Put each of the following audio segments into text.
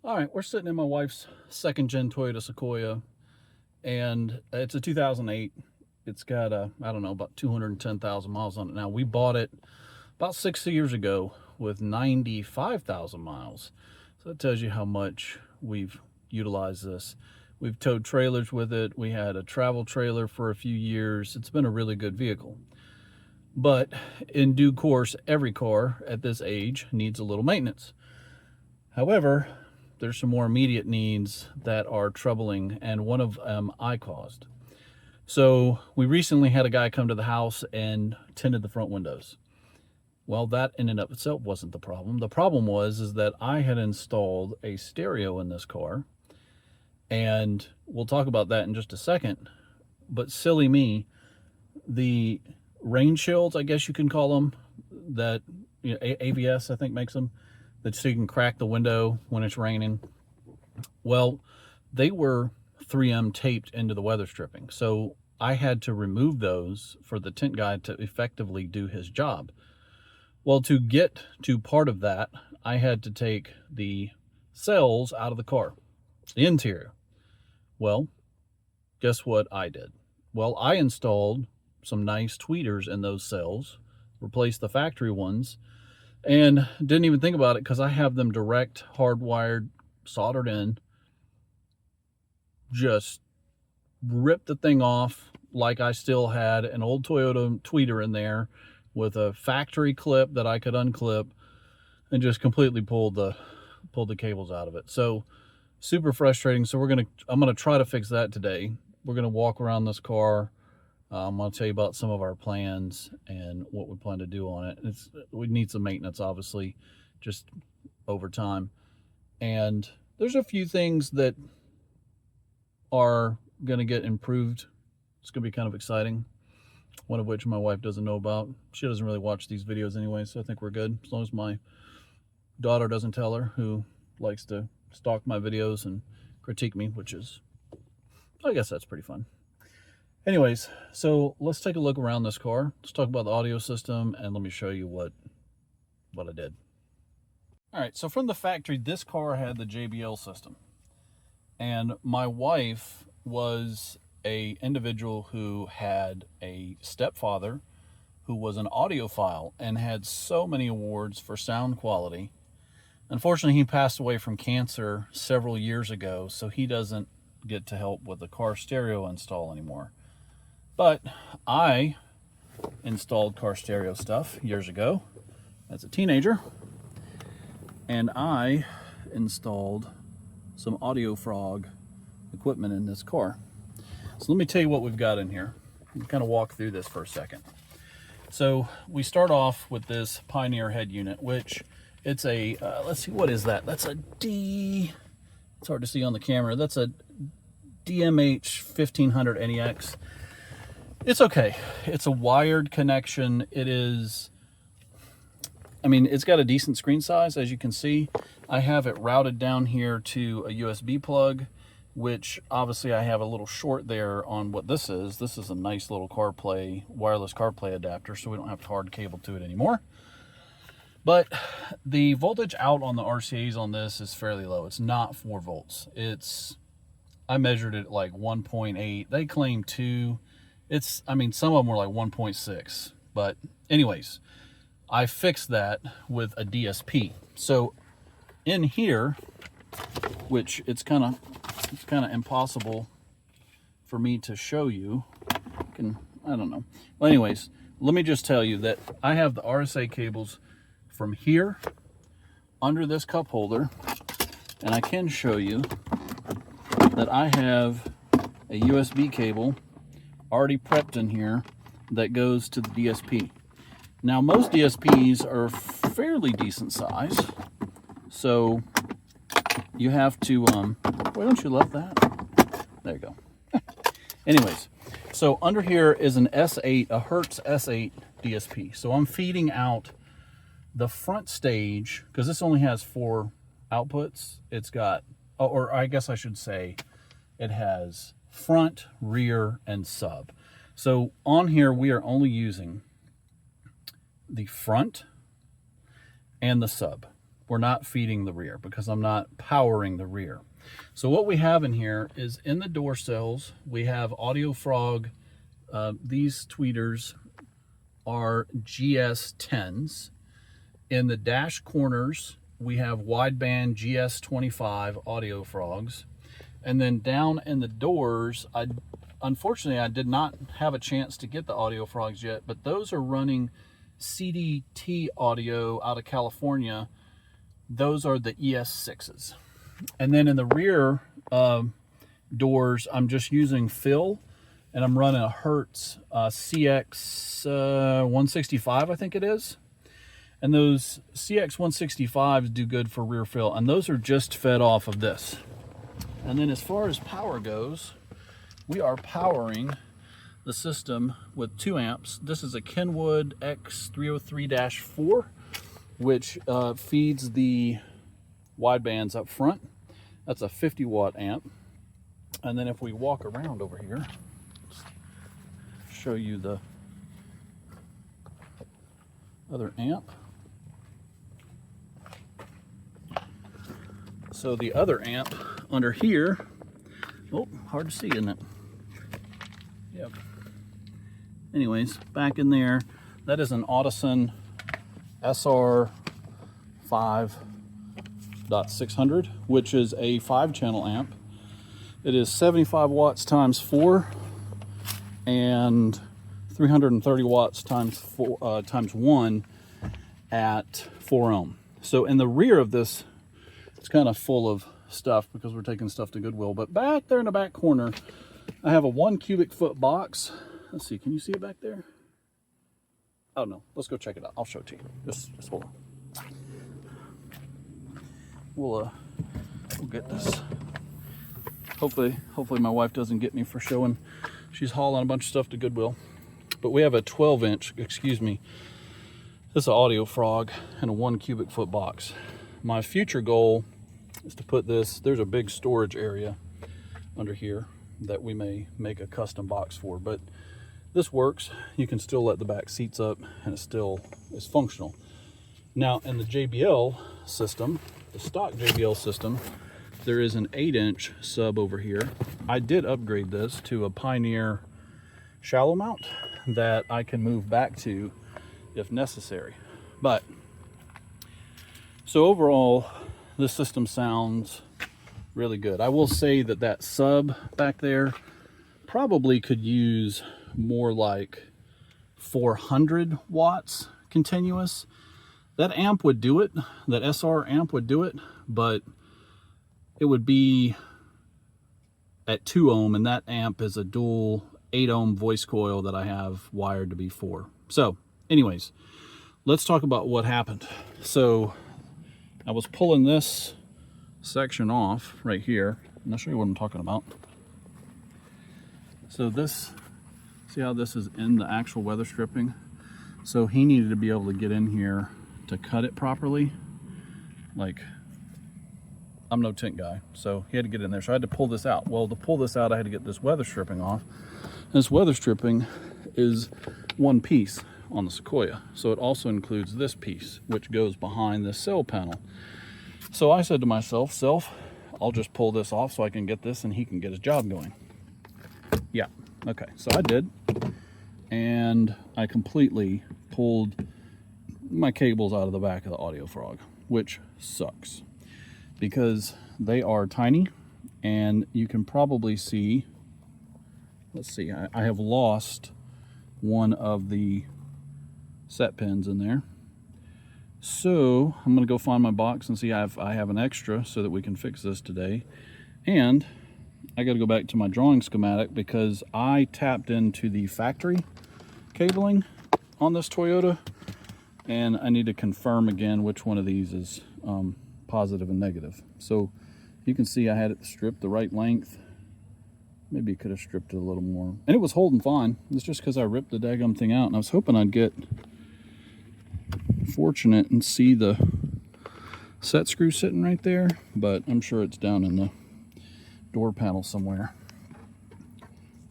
All right, we're sitting in my wife's second gen Toyota Sequoia, and it's a 2008. It's got I don't know, about 210,000 miles on it now. We bought it about 6 years ago with 95,000 miles. So that tells you how much we've utilized this. We've towed trailers with it. We had a travel trailer for a few years. It's been a really good vehicle. But in due course, every car at this age needs a little maintenance. However, there's some more immediate needs that are troubling, and one of them I caused. So we recently had a guy come to the house and tinted the front windows. Well, that in and of itself wasn't the problem. The problem was that I had installed a stereo in this car, and we'll talk about that in just a second. But silly me, the rain shields, I guess you can call them, that AVS I think makes them, that so you can crack the window when it's raining. Well, they were 3M taped into the weather stripping. So I had to remove those for the tint guy to effectively do his job. Well, to get to part of that, I had to take the cells out of the car, the interior. Well, guess what I did? Well, I installed some nice tweeters in those cells, replaced the factory ones, and didn't even think about it because I have them direct, hardwired, soldered in. Just ripped the thing off like I still had an old Toyota tweeter in there with a factory clip that I could unclip, and just completely pulled the cables out of it. So super frustrating. So I'm gonna try to fix that today. We're gonna walk around this car. I'll tell you about some of our plans and what we plan to do on it. We need some maintenance, obviously, just over time. And there's a few things that are going to get improved. It's going to be kind of exciting. One of which my wife doesn't know about. She doesn't really watch these videos anyway, so I think we're good. As long as my daughter doesn't tell her, who likes to stalk my videos and critique me, which is, I guess that's pretty fun. Anyways, so let's take a look around this car. Let's talk about the audio system, and let me show you what I did. All right, so from the factory, this car had the JBL system. And my wife was a individual who had a stepfather who was an audiophile and had so many awards for sound quality. Unfortunately, he passed away from cancer several years ago, so he doesn't get to help with the car stereo install anymore. But I installed car stereo stuff years ago as a teenager, and I installed some Audio Frog equipment in this car. So let me tell you what we've got in here. We'll kind of walk through this for a second. So we start off with this Pioneer head unit, which it's a, let's see, what is that? That's a it's hard to see on the camera. That's a DMH 1500 NEX. It's okay. It's a wired connection. It is, I mean, it's got a decent screen size, as you can see. I have it routed down here to a USB plug, which obviously I have a little short there on what this is. This is a nice little CarPlay, wireless CarPlay adapter, so we don't have to hard cable to it anymore. But the voltage out on the RCAs on this is fairly low. It's not 4 volts. I measured it like 1.8. They claim 2. I mean, some of them were like 1.6. But anyways, I fixed that with a DSP. So in here, which it's kind of impossible for me to show you. I don't know. Well, anyways, let me just tell you that I have the RSA cables from here under this cup holder, and I can show you that I have a USB cable already prepped in here that goes to the DSP. Now, most DSPs are fairly decent size, so you have to, why don't you love that? There you go. Anyways, so under here is an S8, a Hertz S8 DSP. So I'm feeding out the front stage, because this only has 4 outputs. It's got, or I guess I should say, it has front, rear, and sub. So on here, we are only using the front and the sub. we're not feeding the rear because I'm not powering the rear. So what we have in here is in the door cells, we have Audio Frog. These tweeters are GS10s. In the dash corners, we have wideband GS25 Audio Frogs. And then down in the doors, unfortunately, I did not have a chance to get the Audio Frogs yet, but those are running CDT audio out of California. Those are the ES6s. And then in the rear doors, I'm just using fill, and I'm running a Hertz CX 165, I think it is. And those CX 165s do good for rear fill, and those are just fed off of this. And then as far as power goes, we are powering the system with 2 amps. This is a Kenwood X303-4, which feeds the widebands up front. That's a 50-watt amp. And then if we walk around over here, show you the other amp. So the other amp under here, oh, hard to see, isn't it? Yep. Anyways, back in there, that is an Audison SR 5.600, which is a 5-channel amp. It is 75 watts times 4 and 330 watts times 1 at 4 ohm. So in the rear of this, it's kind of full of stuff because we're taking stuff to Goodwill. But back there in the back corner, I have a 1 cubic foot box. Let's see, can you see it back there? Oh no, let's go check it out. I'll show it to you. Just hold on. We'll get this. Hopefully my wife doesn't get me for showing. She's hauling a bunch of stuff to Goodwill. But we have a 12-inch, excuse me, this is an Audio Frog in a 1 cubic foot box. My future goal is to put this, there's a big storage area under here that we may make a custom box for, but this works. You can still let the back seats up and it still is functional. Now in the JBL system, the stock JBL system, there is an 8-inch sub over here. I did upgrade this to a Pioneer shallow mount that I can move back to if necessary. But so overall, this system sounds really good. I will say that that sub back there probably could use more like 400 watts continuous. That amp would do it, that SR amp would do it, but it would be at 2 ohm, and that amp is a dual 8 ohm voice coil that I have wired to be 4. So anyways, let's talk about what happened. So I was pulling this section off right here, and I'll show you what I'm talking about. So this, see how this is in the actual weather stripping? So he needed to be able to get in here to cut it properly. Like, I'm no tint guy, so he had to get in there. So I had to pull this out. Well, to pull this out, I had to get this weather stripping off. This weather stripping is one piece on the Sequoia. So it also includes this piece, which goes behind this cell panel. So I said to myself, I'll just pull this off so I can get this and he can get his job going. Yeah, okay, so I did. And I completely pulled my cables out of the back of the Audio Frog, which sucks because they are tiny, and you can probably see, let's see, I have lost one of the set pins in there. So I'm gonna go find my box and see if I have an extra so that we can fix this today. And I gotta go back to my drawing schematic because I tapped into the factory cabling on this Toyota, and I need to confirm again which one of these is positive and negative. So you can see I had it stripped the right length. Maybe could have stripped it a little more, and it was holding fine. It's just because I ripped the daggum thing out, and I was hoping I'd get fortunate and see the set screw sitting right there, but I'm sure it's down in the door panel somewhere.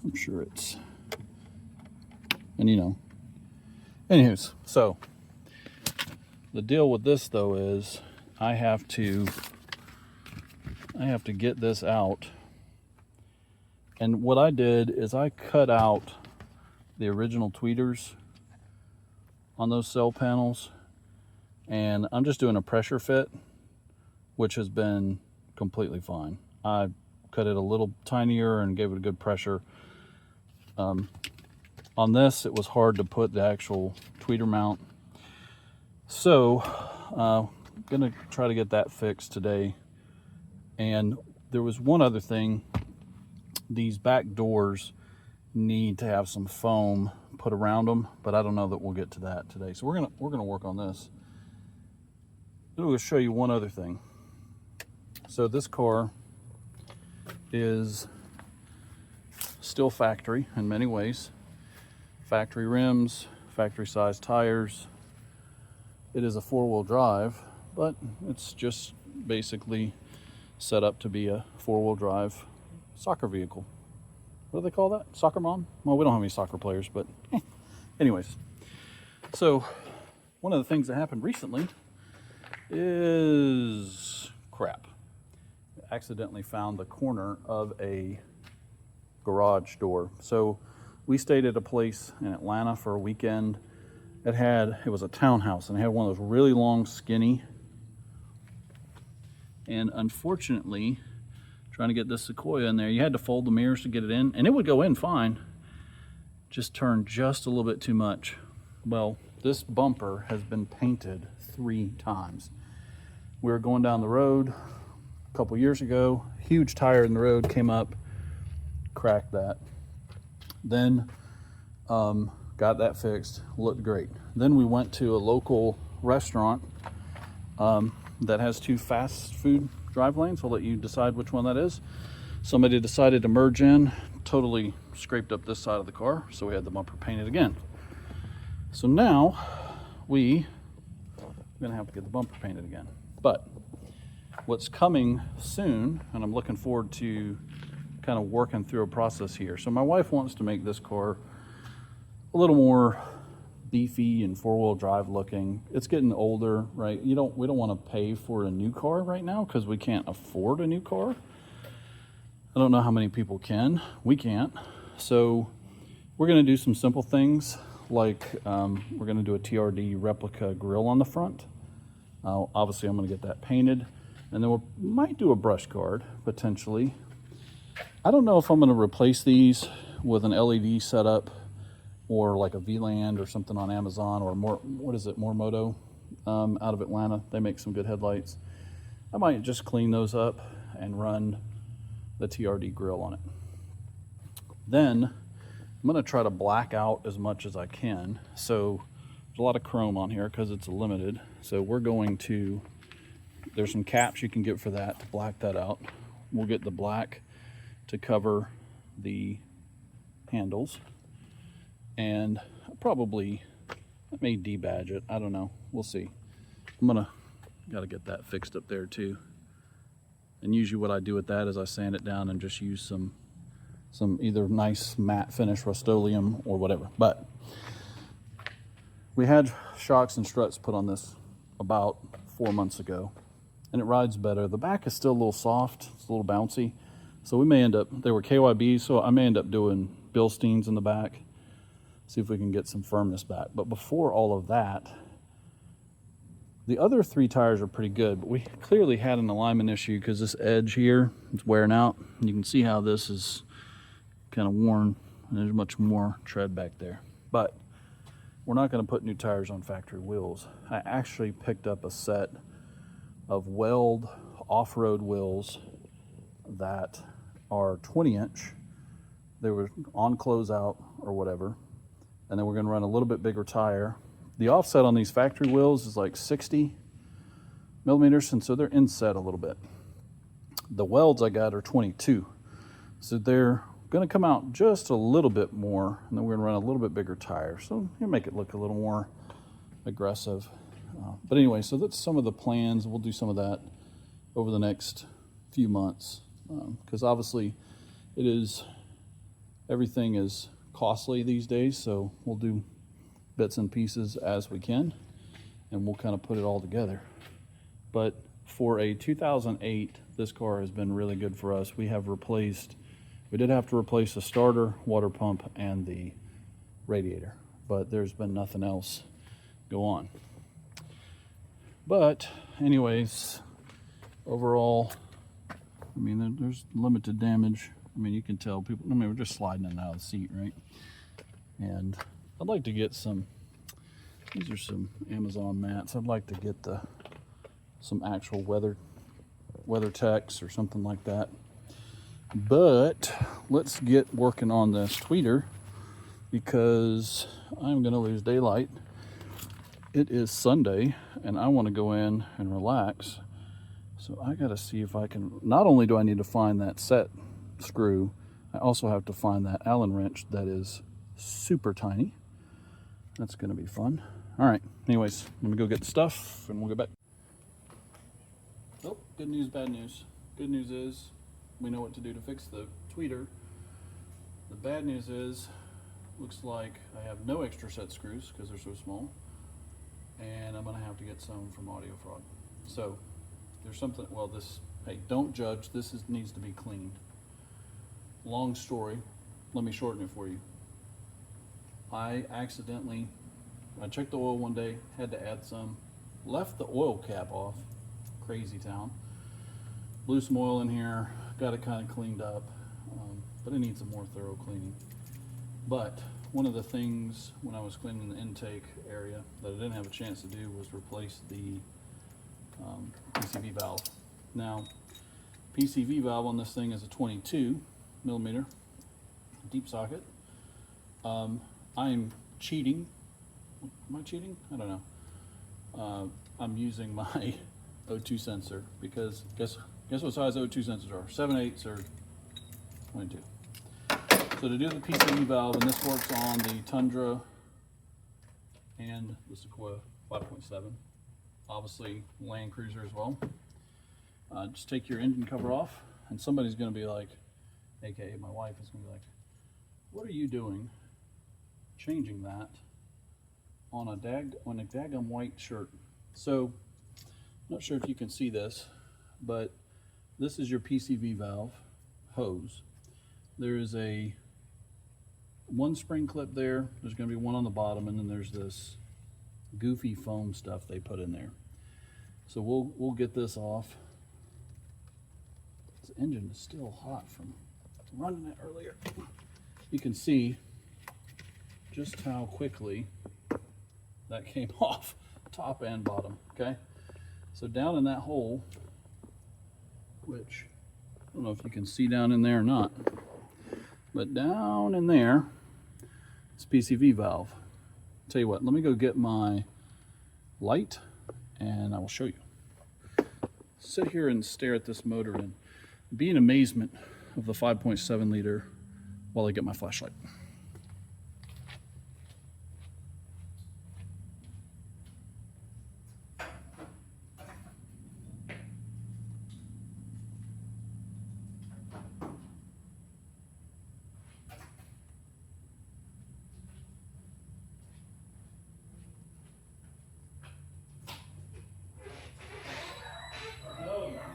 I'm sure it's, and you know, anyways, so the deal with this though is I have to get this out. And what I did is I cut out the original tweeters on those cell panels, and I'm just doing a pressure fit, which has been completely fine. I cut it a little tinier and gave it a good pressure. On this, it was hard to put the actual tweeter mount. So, I'm gonna try to get that fixed today. And there was one other thing. These back doors need to have some foam put around them, but I don't know that we'll get to that today. So we're gonna work on this. I'm gonna show you one other thing. So this car is still factory in many ways. Factory rims, factory size tires. It is a 4-wheel drive, but it's just basically set up to be a 4-wheel drive soccer vehicle. What do they call that? Soccer mom? Well, we don't have any soccer players, but anyways. So one of the things that happened recently is crap. I accidentally found the corner of a garage door. So we stayed at a place in Atlanta for a weekend. It was a townhouse, and it had one of those really long, skinny. And unfortunately, trying to get this Sequoia in there, you had to fold the mirrors to get it in, and it would go in fine. Just turned just a little bit too much. Well, this bumper has been painted 3 times. We were going down the road a couple years ago, huge tire in the road came up, cracked that. Then got that fixed, looked great. Then we went to a local restaurant that has 2 fast food drive lanes. I'll let you decide which one that is. Somebody decided to merge in, totally scraped up this side of the car, so we had the bumper painted again. So now we're gonna have to get the bumper painted again. But what's coming soon, and I'm looking forward to kind of working through a process here. So my wife wants to make this car a little more beefy and 4-wheel drive looking. It's getting older, right? We don't want to pay for a new car right now because we can't afford a new car. I don't know how many people can. We can't. So we're going to do some simple things like we're going to do a TRD replica grille on the front. Obviously, I'm going to get that painted, and then we might do a brush guard potentially. I don't know if I'm going to replace these with an LED setup or like a VLAND or something on Amazon, or Mormoto out of Atlanta. They make some good headlights. I might just clean those up and run the TRD grill on it. Then I'm going to try to black out as much as I can. So there's a lot of chrome on here because it's a limited. So we're going to, there's some caps you can get for that to black that out. We'll get the black to cover the handles, and probably I may debadge it. I don't know. We'll see. Gotta get that fixed up there too. And usually what I do with that is I sand it down and just use some either nice matte finish Rust-Oleum or whatever. But we had shocks and struts put on this about 4 months ago, and it rides better. The back is still a little soft. It's a little bouncy. So we may end up, they were KYB, so I may end up doing Bilsteins in the back, see if we can get some firmness back. But before all of that, the other 3 tires are pretty good, but we clearly had an alignment issue because this edge here is wearing out. You can see how this is kind of worn, and there's much more tread back there. But we're not going to put new tires on factory wheels. I actually picked up a set of Weld off-road wheels that are 20-inch. They were on closeout or whatever, and then we're going to run a little bit bigger tire. The offset on these factory wheels is like 60 millimeters, and so they're inset a little bit. The welds I got are 22, so they're going to come out just a little bit more, and then we're going to run a little bit bigger tire, so you make it look a little more aggressive. But anyway, so that's some of the plans. We'll do some of that over the next few months, because obviously everything is costly these days, so we'll do bits and pieces as we can, and we'll kind of put it all together. But for a 2008, this car has been really good for us. We did have to replace the starter, water pump, and the radiator, but there's been nothing else go on. But anyways, overall, I mean, there's limited damage. I mean, you can tell people, I mean, we're just sliding in and out of the seat, right? And I'd like to get some, these are some Amazon mats. I'd like to get some actual WeatherTechs or something like that. But let's get working on this tweeter because I'm gonna lose daylight. It is Sunday and I want to go in and relax. So I gotta see if I can, not only do I need to find that set screw, I also have to find that Allen wrench that is super tiny. That's gonna be fun. All right, anyways, let me go get the stuff and we'll get back. Oh, good news, bad news. Good news is we know what to do to fix the tweeter. The bad news is, looks like I have no extra set screws because they're so small, and I'm gonna have to get some from Audio Fraud. So there's something, well, this, hey, don't judge, this needs to be cleaned. Long story, let me shorten it for you. I checked the oil one day, had to add some, left the oil cap off, crazy town. Blew some oil in here, got it kind of cleaned up, but it needs a more thorough cleaning. But one of the things when I was cleaning the intake area that I didn't have a chance to do was replace the PCV valve. Now, PCV valve on this thing is a 22 millimeter deep socket. I'm cheating. Am I cheating? I don't know. I'm using my O2 sensor because guess what size O2 sensors are? 7/8 or 22. So to do the PCV valve, and this works on the Tundra and the Sequoia 5.7, obviously Land Cruiser as well. Just take your engine cover off, and somebody's going to be like, aka my wife is going to be like, what are you doing changing that on a daggum white shirt? So I'm not sure if you can see this, but this is your PCV valve hose. There is a one spring clip there, there's going to be one on the bottom, and then there's this goofy foam stuff they put in there. So we'll get this off. This engine is still hot from running it earlier. You can see just how quickly that came off, top and bottom, okay? So down in that hole, which I don't know if you can see down in there or not, but down in there, it's PCV valve. Tell you what, let me go get my light and I will show you. Sit here and stare at this motor and be in amazement of the 5.7 liter while I get my flashlight.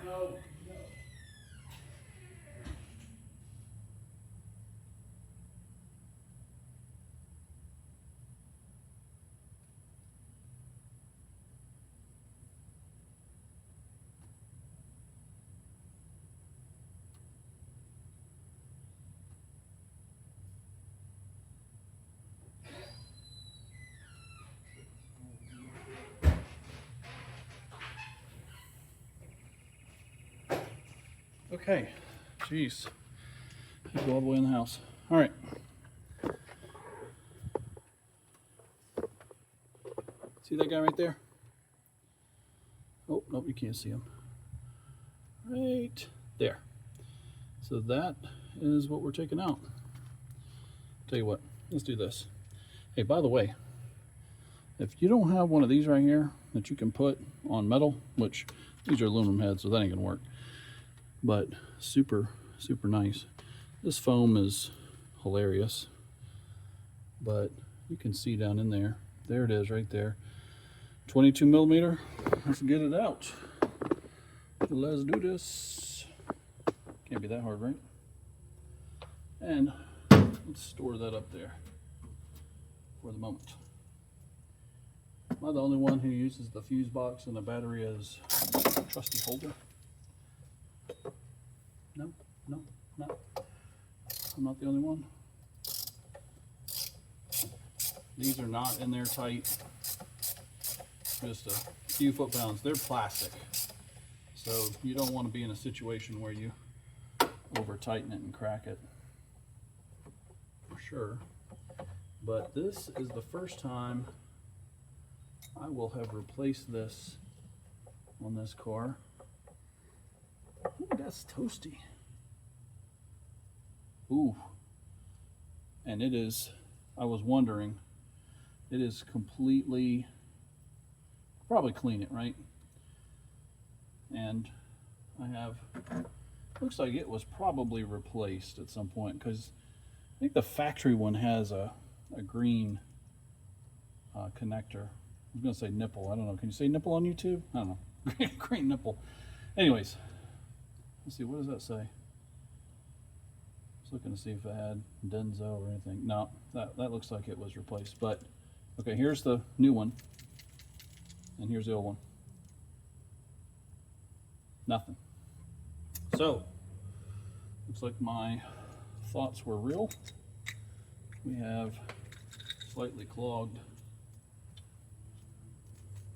No. Okay, jeez, go all the way in the house. All right. See that guy right there? Oh, nope, you can't see him. Right there. So that is what we're taking out. Tell you what, let's do this. Hey, by the way, if you don't have one of these right here that you can put on metal, which these are aluminum heads, so that ain't gonna work, but super nice. This foam is hilarious, but you can see down in there. There it is right there. 22 millimeter. Let's get it out. let's do this. Can't be that hard, right? And let's store that up there for the moment. Am I the only one who uses the fuse box and the battery as a trusty holder? No, no, no. I'm not the only one. These are not in there tight. Just a few foot-pounds. They're plastic. So you don't want to be in a situation where you over-tighten it and crack it. For sure. But this is the first time I will have replaced this on this car. Ooh, that's toasty. Ooh. And it is, I was wondering, it is completely, probably clean it, right? And I have, looks like it was probably replaced at some point, because I think the factory one has a green connector. I was going to say nipple. I don't know. Can you say nipple on YouTube? I don't know. Green nipple. Anyways, let's see. What does that say? I was looking to see if it had Denso or anything. No, that looks like it was replaced. But, okay, here's the new one. And here's the old one. Nothing. So, looks like my thoughts were real. We have slightly clogged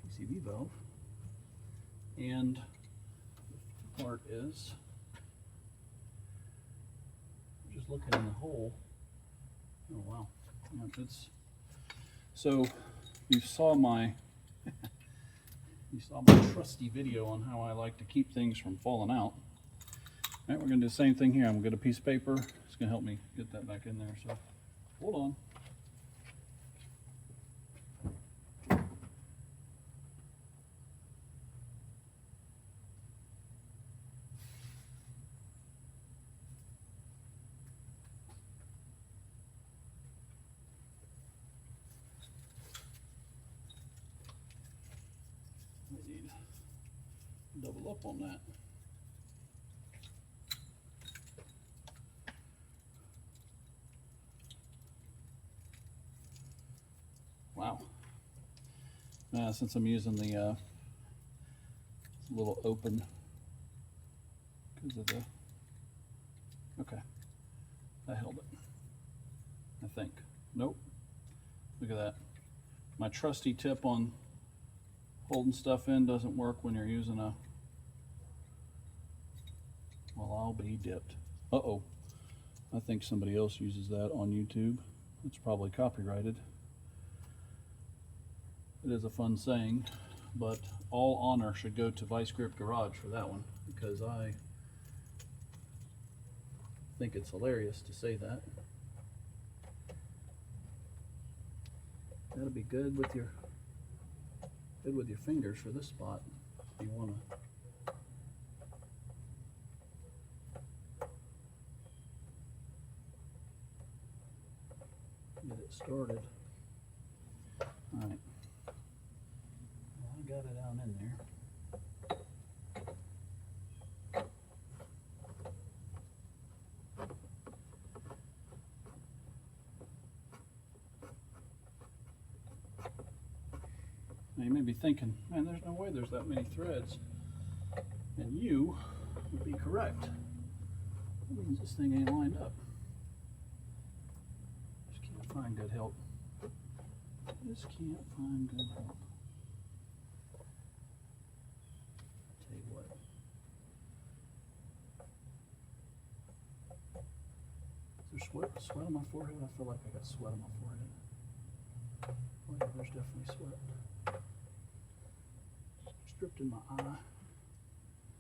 PCV valve, and the part is just looking in the hole. Oh wow! Yeah, it's so you saw my trusty video on how I like to keep things from falling out. All right, we're going to do the same thing here. I'm going to get a piece of paper. It's going to help me get that back in there. So hold on. I need to double up on that. Wow. Since I'm using the little open, because of the, okay, that held it, I think. Nope. Look at that. My trusty tip on holding stuff in doesn't work when you're using a, well, I'll be dipped. Uh-oh. I think somebody else uses that on YouTube. It's probably copyrighted. It is a fun saying, but all honor should go to Vice Grip Garage for that one, because I think it's hilarious to say that. Gotta be good with your fingers for this spot if you want to. Get it started. All right. Well, I got it down in there. Now you may be thinking, man, there's no way there's that many threads. And you would be correct. That means this thing ain't lined up. Just can't find good help. Just can't find good help. Tell you what. Is there sweat on my forehead? I feel like I got sweat on my forehead. Oh yeah, there's definitely sweat. Dripped in my eye.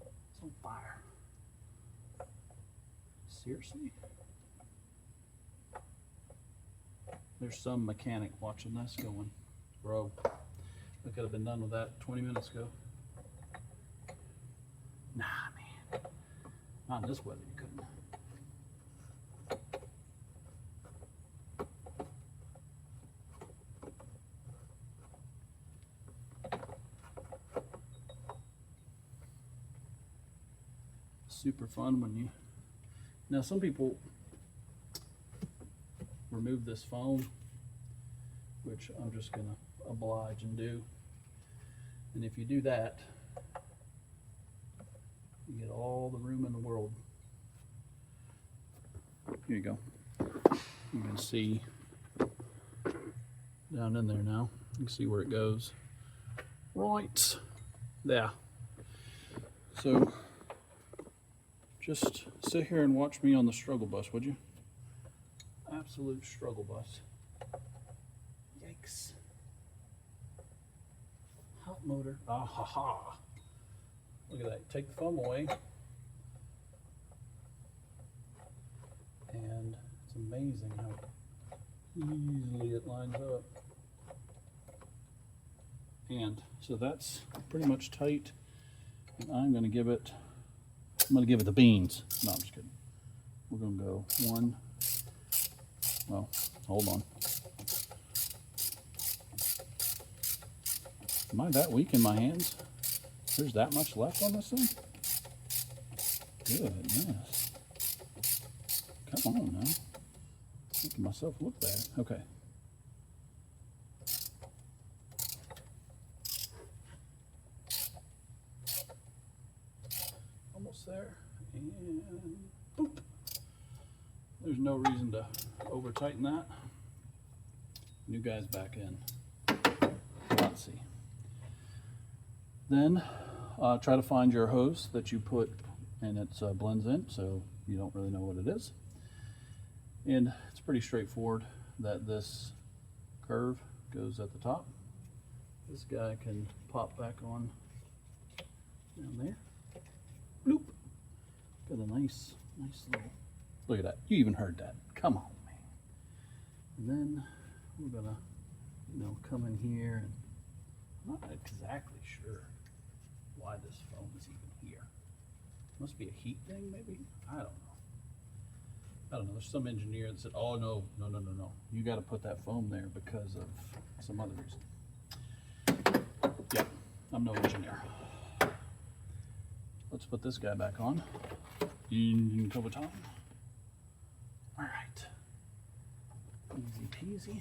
It's on fire. Seriously? There's some mechanic watching this going, bro, I could have been done with that 20 minutes ago. Nah, man. Not in this weather, you couldn't. fun when you, now some people remove this foam, which I'm just gonna oblige and do. And if you do that, you get all the room in the world. Here you go. You can see down in there now. You can see where it goes. Right there. So just sit here and watch me on the struggle bus, would you? Absolute struggle bus. Yikes. Hot motor. Ah ha ha. Look at that. Take the foam away. And it's amazing how easily it lines up. And so that's pretty much tight. And I'm going to give it the beans. No, I'm just kidding. We're going to go one. Well, hold on. Am I that weak in my hands? There's that much left on this thing? Goodness. Come on now. Making myself look bad. Okay. Almost there. And boop. There's no reason to over tighten that. New guy's back in. Let's see. Then try to find your hose that you put and it blends in, so you don't really know what it is. And it's pretty straightforward that this curve goes at the top. This guy can pop back on down there. Bloop. Got a nice little, look at that. You even heard that. Come on, man. And then we're gonna, come in here and I'm not exactly sure why this foam is even here. Must be a heat thing, maybe? I don't know. There's some engineer that said, oh, no. You got to put that foam there because of some other reason. Yeah, I'm no engineer. Let's put this guy back on. In couple time. All right. Easy peasy.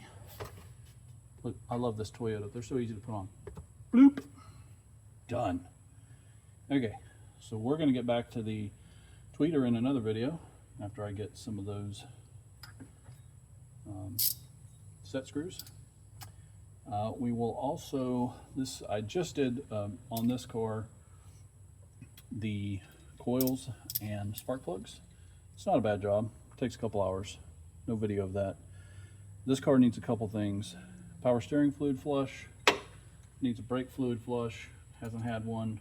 Look, I love this Toyota. They're so easy to put on. Bloop. Done. Okay, so we're going to get back to the tweeter in another video after I get some of those set screws. We will also, I just did on this car the coils and spark plugs. It's not a bad job. It takes a couple hours. No video of that. This car needs a couple things. Power steering fluid flush, needs a brake fluid flush, hasn't had one.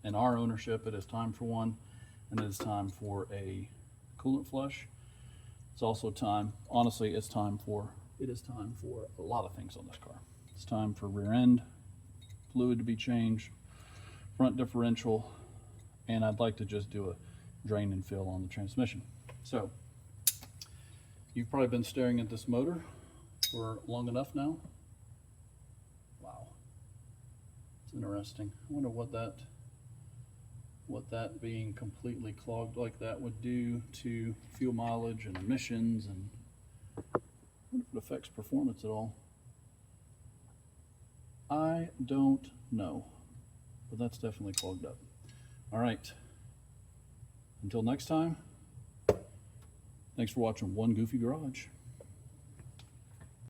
In our ownership, it is time for one, and it is time for a coolant flush. It's also time, honestly, it is time for a lot of things on this car. It's time for rear end fluid to be changed, front differential, and I'd like to just do a drain and fill on the transmission. So, you've probably been staring at this motor for long enough now. Wow, it's interesting. I wonder what that being completely clogged like that would do to fuel mileage and emissions, and I wonder if it affects performance at all. I don't know, but that's definitely clogged up. All right, until next time, thanks for watching One Goofy Garage.